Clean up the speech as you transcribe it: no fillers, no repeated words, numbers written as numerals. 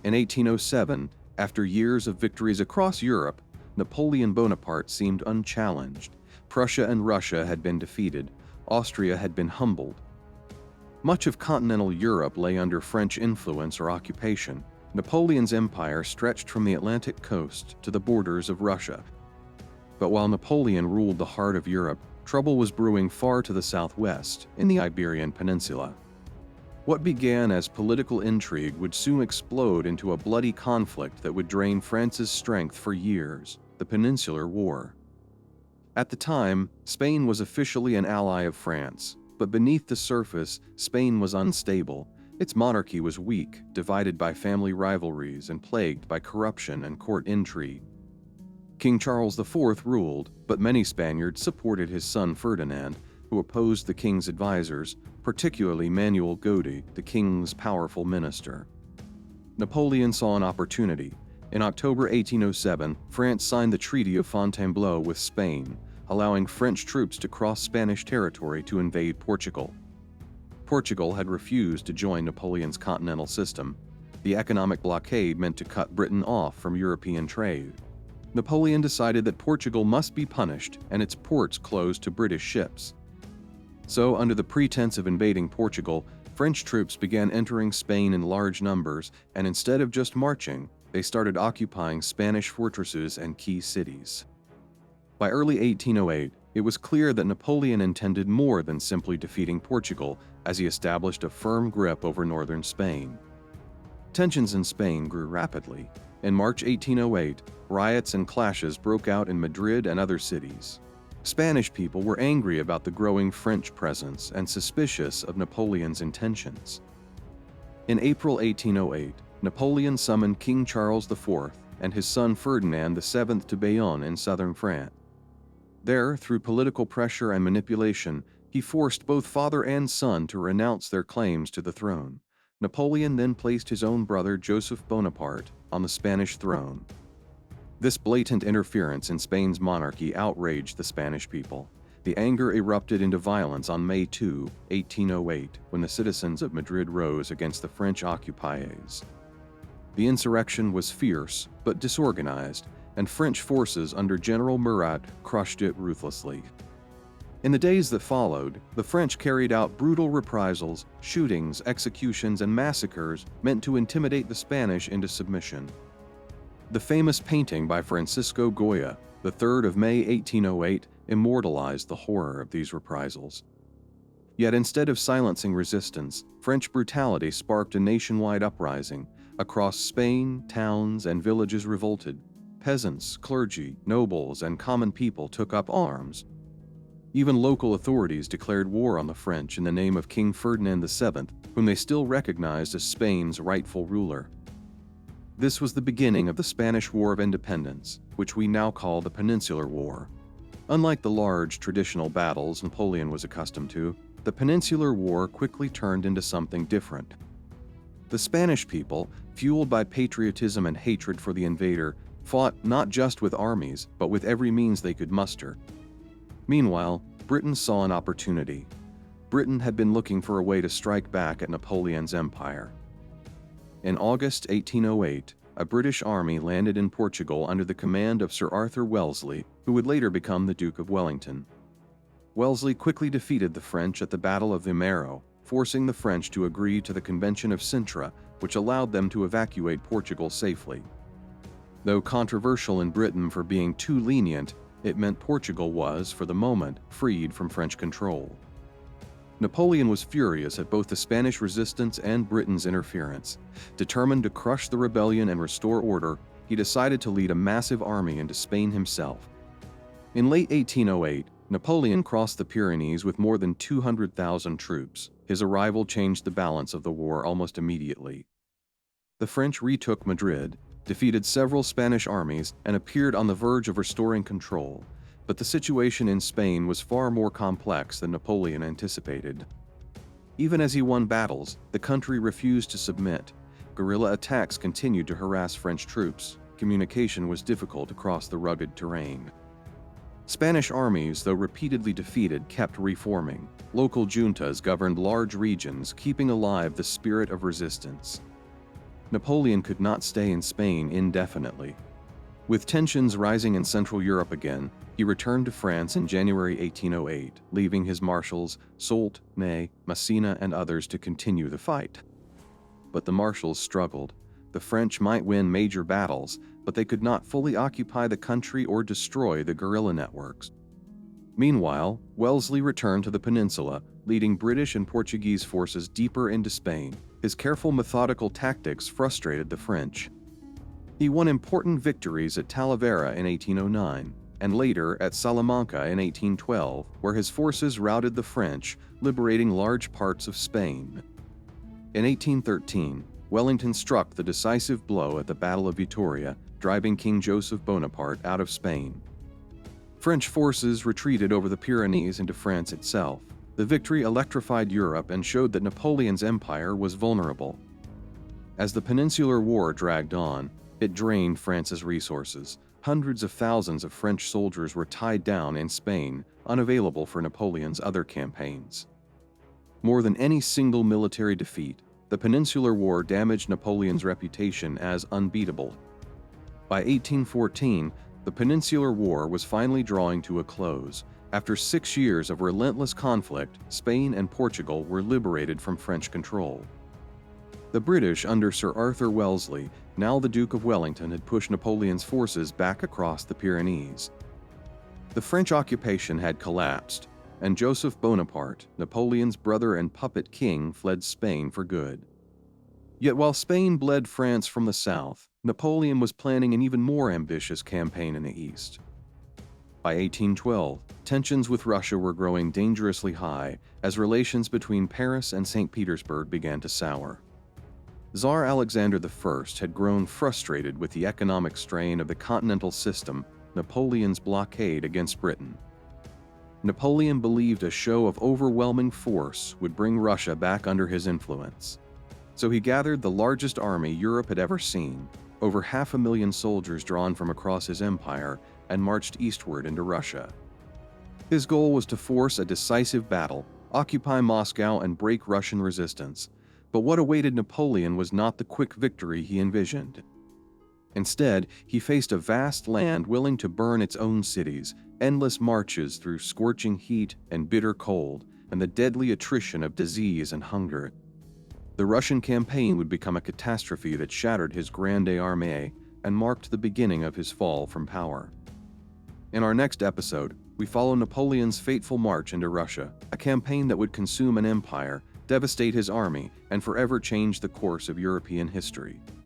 In 1807, after years of victories across Europe, Napoleon Bonaparte seemed unchallenged. Prussia and Russia had been defeated. Austria had been humbled. Much of continental Europe lay under French influence or occupation. Napoleon's empire stretched from the Atlantic coast to the borders of Russia. But while Napoleon ruled the heart of Europe, trouble was brewing far to the southwest, in the Iberian Peninsula. What began as political intrigue would soon explode into a bloody conflict that would drain France's strength for years, the Peninsular War. At the time, Spain was officially an ally of France, but beneath the surface, Spain was unstable. Its monarchy was weak, divided by family rivalries and plagued by corruption and court intrigue. King Charles IV ruled, but many Spaniards supported his son Ferdinand, who opposed the king's advisors, particularly Manuel Godey, the king's powerful minister. Napoleon saw an opportunity. In October 1807, France signed the Treaty of Fontainebleau with Spain, allowing French troops to cross Spanish territory to invade Portugal. Portugal had refused to join Napoleon's continental system. The economic blockade meant to cut Britain off from European trade. Napoleon decided that Portugal must be punished and its ports closed to British ships. So, under the pretense of invading Portugal, French troops began entering Spain in large numbers, and instead of just marching, they started occupying Spanish fortresses and key cities. By early 1808, it was clear that Napoleon intended more than simply defeating Portugal, as he established a firm grip over northern Spain. Tensions in Spain grew rapidly. In March 1808, riots and clashes broke out in Madrid and other cities. Spanish people were angry about the growing French presence and suspicious of Napoleon's intentions. In April 1808, Napoleon summoned King Charles IV and his son Ferdinand VII to Bayonne in southern France. There, through political pressure and manipulation, he forced both father and son to renounce their claims to the throne. Napoleon then placed his own brother Joseph Bonaparte on the Spanish throne. This blatant interference in Spain's monarchy outraged the Spanish people. The anger erupted into violence on May 2, 1808, when the citizens of Madrid rose against the French occupiers. The insurrection was fierce but disorganized, and French forces under General Murat crushed it ruthlessly. In the days that followed, the French carried out brutal reprisals, shootings, executions, and massacres meant to intimidate the Spanish into submission. The famous painting by Francisco Goya, the 3rd of May 1808, immortalized the horror of these reprisals. Yet instead of silencing resistance, French brutality sparked a nationwide uprising. Across Spain, towns and villages revolted. Peasants, clergy, nobles, and common people took up arms. Even local authorities declared war on the French in the name of King Ferdinand VII, whom they still recognized as Spain's rightful ruler. This was the beginning of the Spanish War of Independence, which we now call the Peninsular War. Unlike the large, traditional battles Napoleon was accustomed to, the Peninsular War quickly turned into something different. The Spanish people, fueled by patriotism and hatred for the invader, fought not just with armies, but with every means they could muster. Meanwhile, Britain saw an opportunity. Britain had been looking for a way to strike back at Napoleon's empire. In August 1808, a British army landed in Portugal under the command of Sir Arthur Wellesley, who would later become the Duke of Wellington. Wellesley quickly defeated the French at the Battle of Vimeiro, forcing the French to agree to the Convention of Sintra, which allowed them to evacuate Portugal safely. Though controversial in Britain for being too lenient, it meant Portugal was, for the moment, freed from French control. Napoleon was furious at both the Spanish resistance and Britain's interference. Determined to crush the rebellion and restore order, he decided to lead a massive army into Spain himself. In late 1808, Napoleon crossed the Pyrenees with more than 200,000 troops. His arrival changed the balance of the war almost immediately. The French retook Madrid, defeated several Spanish armies, and appeared on the verge of restoring control. But the situation in Spain was far more complex than Napoleon anticipated. Even as he won battles, the country refused to submit. Guerrilla attacks continued to harass French troops. Communication was difficult across the rugged terrain. Spanish armies, though repeatedly defeated, kept reforming. Local juntas governed large regions, keeping alive the spirit of resistance. Napoleon could not stay in Spain indefinitely. With tensions rising in Central Europe again, he returned to France in January 1808, leaving his marshals Soult, Ney, Massena, and others to continue the fight. But the marshals struggled. The French might win major battles, but they could not fully occupy the country or destroy the guerrilla networks. Meanwhile, Wellesley returned to the peninsula, leading British and Portuguese forces deeper into Spain. His careful, methodical tactics frustrated the French. He won important victories at Talavera in 1809, and later at Salamanca in 1812, where his forces routed the French, liberating large parts of Spain. In 1813, Wellington struck the decisive blow at the Battle of Vitoria, driving King Joseph Bonaparte out of Spain. French forces retreated over the Pyrenees into France itself. The victory electrified Europe and showed that Napoleon's empire was vulnerable. As the Peninsular War dragged on, it drained France's resources. Hundreds of thousands of French soldiers were tied down in Spain, unavailable for Napoleon's other campaigns. More than any single military defeat, the Peninsular War damaged Napoleon's reputation as unbeatable. By 1814, the Peninsular War was finally drawing to a close. After 6 years of relentless conflict, Spain and Portugal were liberated from French control. The British, under Sir Arthur Wellesley, now the Duke of Wellington, had pushed Napoleon's forces back across the Pyrenees. The French occupation had collapsed, and Joseph Bonaparte, Napoleon's brother and puppet king, fled Spain for good. Yet while Spain bled France from the south, Napoleon was planning an even more ambitious campaign in the east. By 1812, tensions with Russia were growing dangerously high as relations between Paris and St. Petersburg began to sour. Tsar Alexander I had grown frustrated with the economic strain of the continental system, Napoleon's blockade against Britain. Napoleon believed a show of overwhelming force would bring Russia back under his influence. So he gathered the largest army Europe had ever seen, over 500,000 soldiers drawn from across his empire, and marched eastward into Russia. His goal was to force a decisive battle, occupy Moscow, and break Russian resistance. But what awaited Napoleon was not the quick victory he envisioned. Instead, he faced a vast land willing to burn its own cities, endless marches through scorching heat and bitter cold, and the deadly attrition of disease and hunger. The Russian campaign would become a catastrophe that shattered his Grande Armée and marked the beginning of his fall from power. In our next episode, we follow Napoleon's fateful march into Russia, a campaign that would consume an empire, devastate his army, and forever change the course of European history.